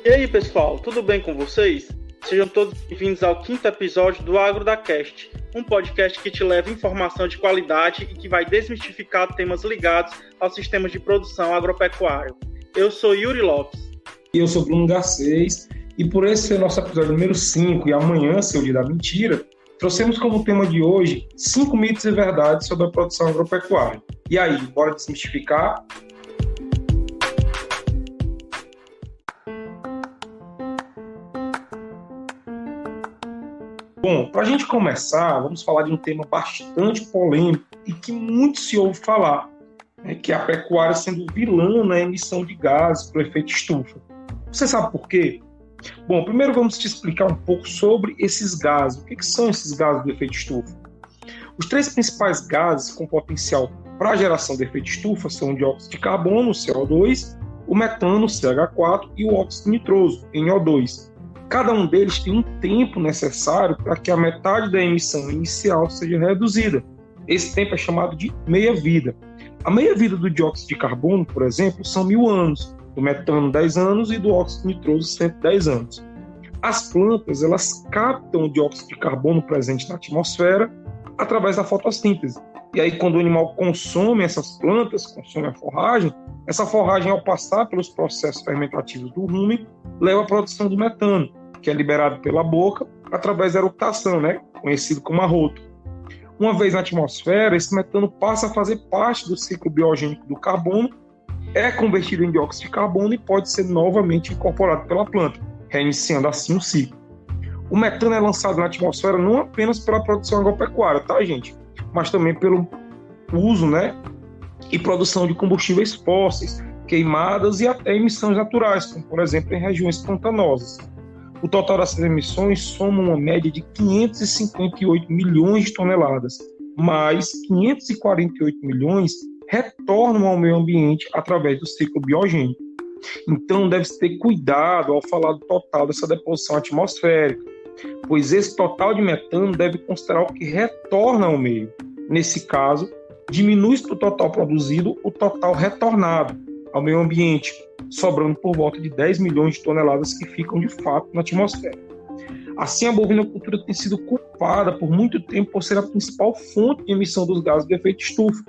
E aí, pessoal, tudo bem com vocês? Sejam todos bem-vindos ao 5º episódio do AgroDaCast, um podcast que te leva informação de qualidade e que vai desmistificar temas ligados aos sistemas de produção agropecuário. Eu sou Yuri Lopes. E eu sou Bruno Garcês, e por esse ser nosso episódio número 5 e amanhã ser o dia da mentira, trouxemos como tema de hoje 5 mitos e verdades sobre a produção agropecuária. E aí, bora desmistificar? Bom, para a gente começar, vamos falar de um tema bastante polêmico e que muito se ouve falar, que é a pecuária sendo vilã na emissão de gases pelo efeito estufa. Você sabe por quê? Bom, primeiro vamos te explicar um pouco sobre esses gases. O que são esses gases do efeito estufa? Os 3 principais gases com potencial para a geração de efeito estufa são o dióxido de carbono, CO2, o metano, CH4, e o óxido nitroso, NO2. Cada um deles tem um tempo necessário para que a metade da emissão inicial seja reduzida. Esse tempo é chamado de meia-vida. A meia-vida do dióxido de carbono, por exemplo, são 1000 anos, do metano 10 anos e do óxido nitroso 110 anos. As plantas, elas captam o dióxido de carbono presente na atmosfera através da fotossíntese. E aí, quando o animal consome essas plantas, consome a forragem, essa forragem, ao passar pelos processos fermentativos do rumen, leva à produção do metano, que é liberado pela boca através da eructação, conhecido como arroto. Uma vez na atmosfera, esse metano passa a fazer parte do ciclo biogênico do carbono, é convertido em dióxido de carbono e pode ser novamente incorporado pela planta, reiniciando assim o ciclo. O metano é lançado na atmosfera não apenas pela produção agropecuária, tá, gente? Mas também pelo uso, e produção de combustíveis fósseis, queimadas e até emissões naturais, como, por exemplo, em regiões pantanosas. O total dessas emissões soma uma média de 558 milhões de toneladas, mas 548 milhões retornam ao meio ambiente através do ciclo biogênico. Então, deve-se ter cuidado ao falar do total dessa deposição atmosférica, pois esse total de metano deve considerar o que retorna ao meio. Nesse caso, diminui-se do total produzido o total retornado ao meio ambiente, sobrando por volta de 10 milhões de toneladas que ficam de fato na atmosfera. Assim, a bovinocultura tem sido culpada por muito tempo por ser a principal fonte de emissão dos gases de efeito estufa,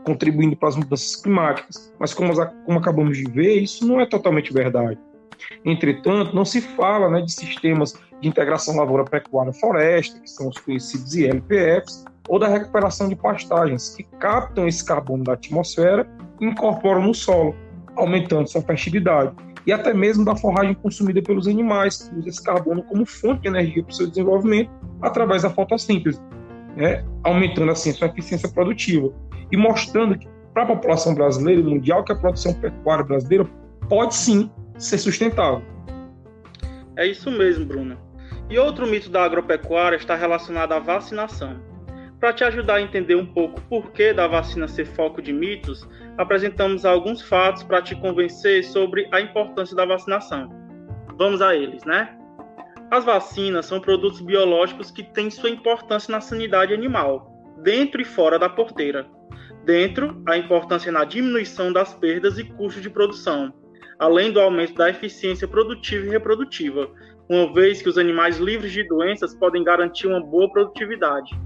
contribuindo para as mudanças climáticas. Mas como acabamos de ver, isso não é totalmente verdade. Entretanto, não se fala de sistemas de integração lavoura-pecuária-floresta, que são os conhecidos ILPFs, ou da recuperação de pastagens, que captam esse carbono da atmosfera e incorporam no solo, aumentando sua fertilidade, e até mesmo da forragem consumida pelos animais, que usam esse carbono como fonte de energia para o seu desenvolvimento através da fotossíntese, aumentando assim sua eficiência produtiva e mostrando que para a população brasileira e mundial que a produção pecuária brasileira pode sim ser sustentável. É isso mesmo, Bruno. E outro mito da agropecuária está relacionado à vacinação. Para te ajudar a entender um pouco o porquê da vacina ser foco de mitos, apresentamos alguns fatos para te convencer sobre a importância da vacinação. Vamos a eles, As vacinas são produtos biológicos que têm sua importância na sanidade animal, dentro e fora da porteira. Dentro, a importância na diminuição das perdas e custos de produção, além do aumento da eficiência produtiva e reprodutiva, uma vez que os animais livres de doenças podem garantir uma boa produtividade.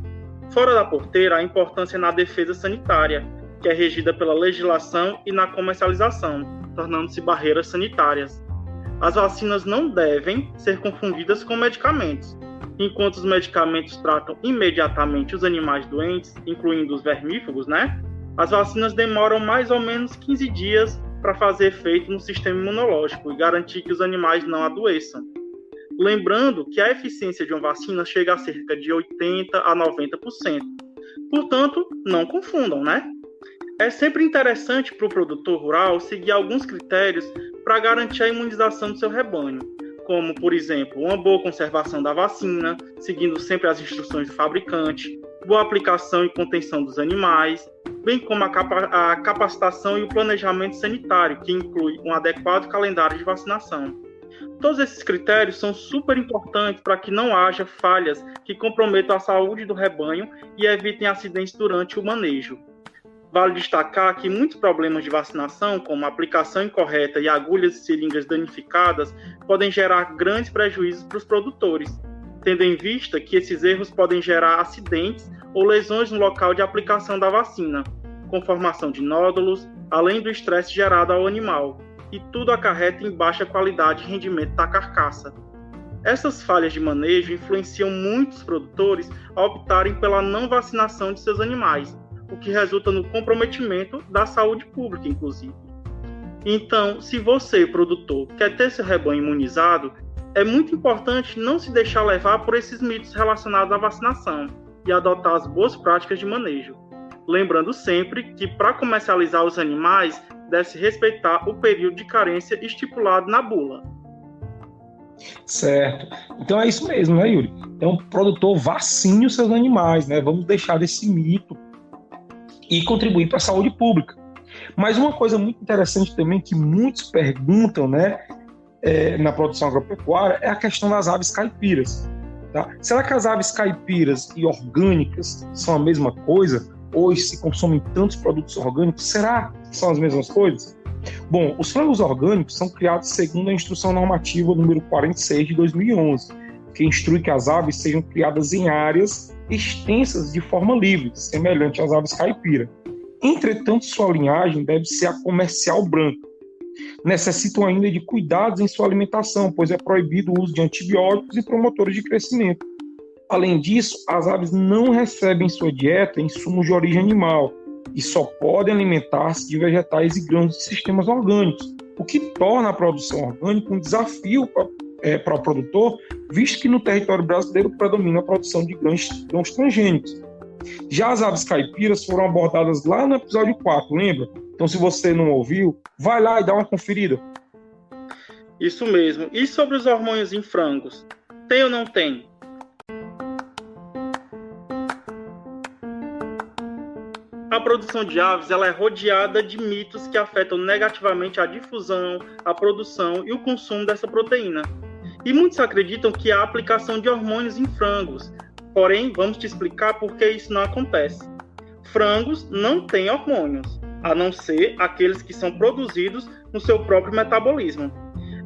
Fora da porteira, a importância na defesa sanitária, que é regida pela legislação, e na comercialização, tornando-se barreiras sanitárias. As vacinas não devem ser confundidas com medicamentos. Enquanto os medicamentos tratam imediatamente os animais doentes, incluindo os vermífugos, as vacinas demoram mais ou menos 15 dias para fazer efeito no sistema imunológico e garantir que os animais não adoeçam. Lembrando que a eficiência de uma vacina chega a cerca de 80% a 90%. Portanto, não confundam, É sempre interessante para o produtor rural seguir alguns critérios para garantir a imunização do seu rebanho, como, por exemplo, uma boa conservação da vacina, seguindo sempre as instruções do fabricante, boa aplicação e contenção dos animais, bem como a capacitação e o planejamento sanitário, que inclui um adequado calendário de vacinação. Todos esses critérios são super importantes para que não haja falhas que comprometam a saúde do rebanho e evitem acidentes durante o manejo. Vale destacar que muitos problemas de vacinação, como a aplicação incorreta e agulhas e seringas danificadas, podem gerar grandes prejuízos para os produtores, tendo em vista que esses erros podem gerar acidentes ou lesões no local de aplicação da vacina, com formação de nódulos, além do estresse gerado ao animal, e tudo acarreta em baixa qualidade e rendimento da carcaça. Essas falhas de manejo influenciam muitos produtores a optarem pela não vacinação de seus animais, o que resulta no comprometimento da saúde pública, inclusive. Então, se você, produtor, quer ter seu rebanho imunizado, é muito importante não se deixar levar por esses mitos relacionados à vacinação e adotar as boas práticas de manejo. Lembrando sempre que, para comercializar os animais, deve-se respeitar o período de carência estipulado na bula. Certo. Então é isso mesmo, né, Yuri? Então, produtor, vacine os seus animais, né? Vamos deixar desse mito e contribuir para a saúde pública. Mas uma coisa muito interessante também que muitos perguntam, né, na produção agropecuária é a questão das aves caipiras. Tá? Será que as aves caipiras e orgânicas são a mesma coisa? Hoje se consomem tantos produtos orgânicos, será que são as mesmas coisas? Bom, os frangos orgânicos são criados segundo a Instrução Normativa número 46 de 2011, que instrui que as aves sejam criadas em áreas extensas de forma livre, semelhante às aves caipira. Entretanto, sua linhagem deve ser a comercial branca. Necessitam ainda de cuidados em sua alimentação, pois é proibido o uso de antibióticos e promotores de crescimento. Além disso, as aves não recebem em sua dieta insumos de origem animal e só podem alimentar-se de vegetais e grãos de sistemas orgânicos, o que torna a produção orgânica um desafio para o produtor, visto que no território brasileiro predomina a produção de grãos transgênicos. Já as aves caipiras foram abordadas lá no episódio 4, lembra? Então, se você não ouviu, vai lá e dá uma conferida. Isso mesmo. E sobre os hormônios em frangos? Tem ou não tem? A produção de aves ela é rodeada de mitos que afetam negativamente a difusão, a produção e o consumo dessa proteína. E muitos acreditam que há aplicação de hormônios em frangos. Porém, vamos te explicar por que isso não acontece. Frangos não têm hormônios, a não ser aqueles que são produzidos no seu próprio metabolismo.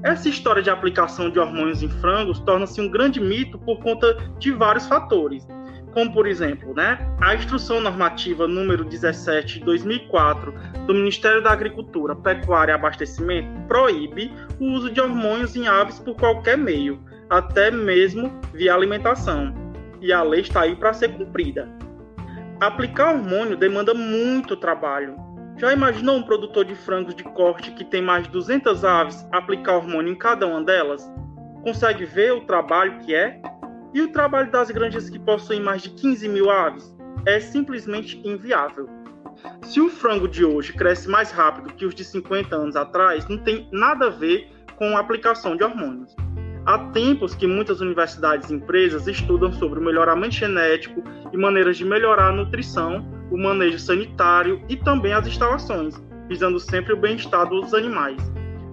Essa história de aplicação de hormônios em frangos torna-se um grande mito por conta de vários fatores, como, por exemplo, a Instrução Normativa número 17 de 2004 do Ministério da Agricultura, Pecuária e Abastecimento proíbe o uso de hormônios em aves por qualquer meio, até mesmo via alimentação. E a lei está aí para ser cumprida. Aplicar hormônio demanda muito trabalho. Já imaginou um produtor de frangos de corte que tem mais de 200 aves aplicar hormônio em cada uma delas? Consegue ver o trabalho que é? E o trabalho das granjas que possuem mais de 15 mil aves? É simplesmente inviável. Se o frango de hoje cresce mais rápido que os de 50 anos atrás, não tem nada a ver com a aplicação de hormônios. Há tempos que muitas universidades e empresas estudam sobre o melhoramento genético e maneiras de melhorar a nutrição, o manejo sanitário e também as instalações, visando sempre o bem-estar dos animais,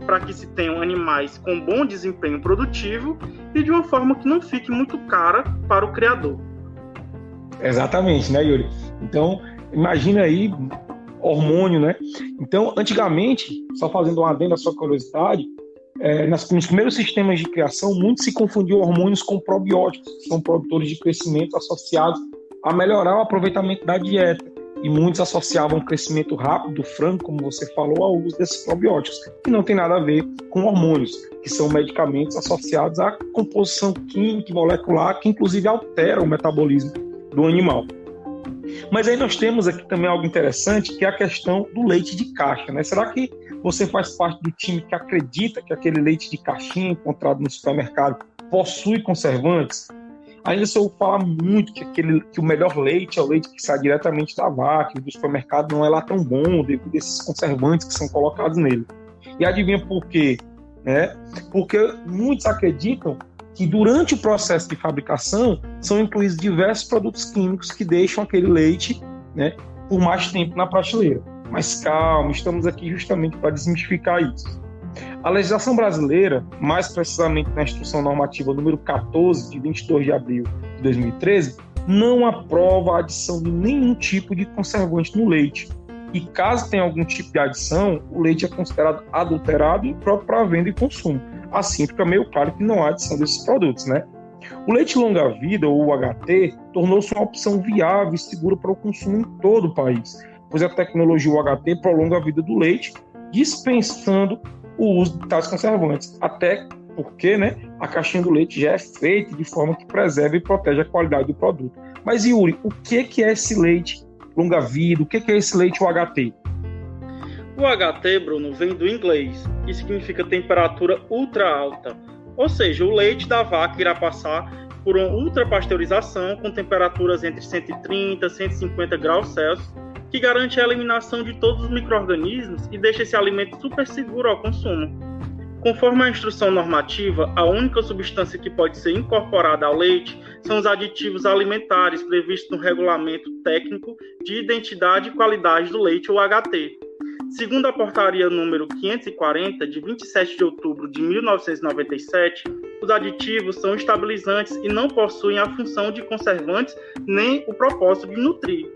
para que se tenham animais com bom desempenho produtivo e de uma forma que não fique muito cara para o criador. Exatamente, né, Yuri? Então, imagina aí hormônio, né? Então, antigamente, só fazendo um adendo à sua curiosidade, nos primeiros sistemas de criação, muito se confundiu hormônios com probióticos, que são produtores de crescimento associados a melhorar o aproveitamento da dieta. E muitos associavam o crescimento rápido do frango, como você falou, ao uso desses probióticos, que não tem nada a ver com hormônios, que são medicamentos associados à composição química e molecular, que inclusive altera o metabolismo do animal. Mas aí nós temos aqui também algo interessante, que é a questão do leite de caixa, né? Será que você faz parte do time que acredita que aquele leite de caixinha encontrado no supermercado possui conservantes? Ainda se eu falar muito que o melhor leite é o leite que sai diretamente da vaca, e do supermercado não é lá tão bom devido a esses conservantes que são colocados nele. E adivinha por quê? Porque muitos acreditam que durante o processo de fabricação são incluídos diversos produtos químicos que deixam aquele leite, por mais tempo na prateleira. Mas calma, estamos aqui justamente para desmistificar isso. A legislação brasileira, mais precisamente na Instrução Normativa número 14, de 22 de abril de 2013, não aprova a adição de nenhum tipo de conservante no leite. E caso tenha algum tipo de adição, o leite é considerado adulterado e impróprio para venda e consumo. Assim fica meio claro que não há adição desses produtos, né? O leite longa-vida, ou UHT, tornou-se uma opção viável e segura para o consumo em todo o país, pois a tecnologia UHT prolonga a vida do leite, dispensando o uso de tais conservantes, até porque, né, a caixinha do leite já é feita de forma que preserva e protege a qualidade do produto. Mas, Yuri, o que é esse leite longa-vida? O que é esse leite UHT? O HT, Bruno, vem do inglês, que significa temperatura ultra alta. Ou seja, o leite da vaca irá passar por uma ultrapasteurização com temperaturas entre 130 e 150 graus Celsius, que garante a eliminação de todos os micro-organismos e deixa esse alimento super seguro ao consumo. Conforme a instrução normativa, a única substância que pode ser incorporada ao leite são os aditivos alimentares previstos no Regulamento Técnico de Identidade e Qualidade do Leite, o HT. Segundo a portaria número 540, de 27 de outubro de 1997, os aditivos são estabilizantes e não possuem a função de conservantes nem o propósito de nutrir.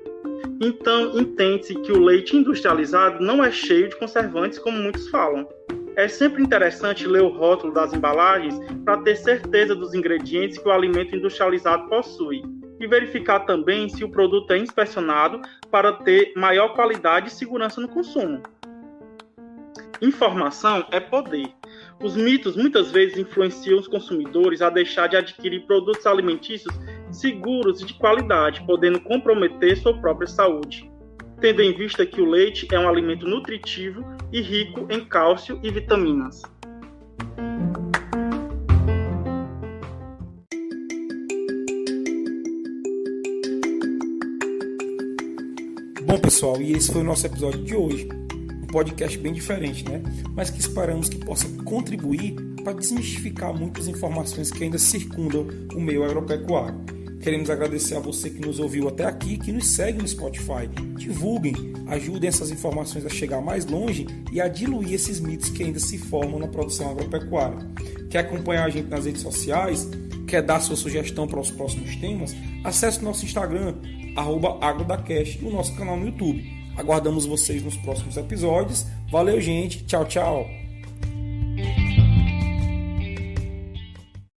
Então, entende-se que o leite industrializado não é cheio de conservantes, como muitos falam. É sempre interessante ler o rótulo das embalagens para ter certeza dos ingredientes que o alimento industrializado possui e verificar também se o produto é inspecionado para ter maior qualidade e segurança no consumo. Informação é poder. Os mitos muitas vezes influenciam os consumidores a deixar de adquirir produtos alimentícios seguros e de qualidade, podendo comprometer sua própria saúde, tendo em vista que o leite é um alimento nutritivo e rico em cálcio e vitaminas. Bom, pessoal, e esse foi o nosso episódio de hoje. Um podcast bem diferente, né? Mas que esperamos que possa contribuir para desmistificar muitas informações que ainda circundam o meio agropecuário. Queremos agradecer a você que nos ouviu até aqui, que nos segue no Spotify. Divulguem, ajudem essas informações a chegar mais longe e a diluir esses mitos que ainda se formam na produção agropecuária. Quer acompanhar a gente nas redes sociais? Quer dar sua sugestão para os próximos temas? Acesse o nosso Instagram, @agrodacast, e o nosso canal no YouTube. Aguardamos vocês nos próximos episódios. Valeu, gente. Tchau, tchau.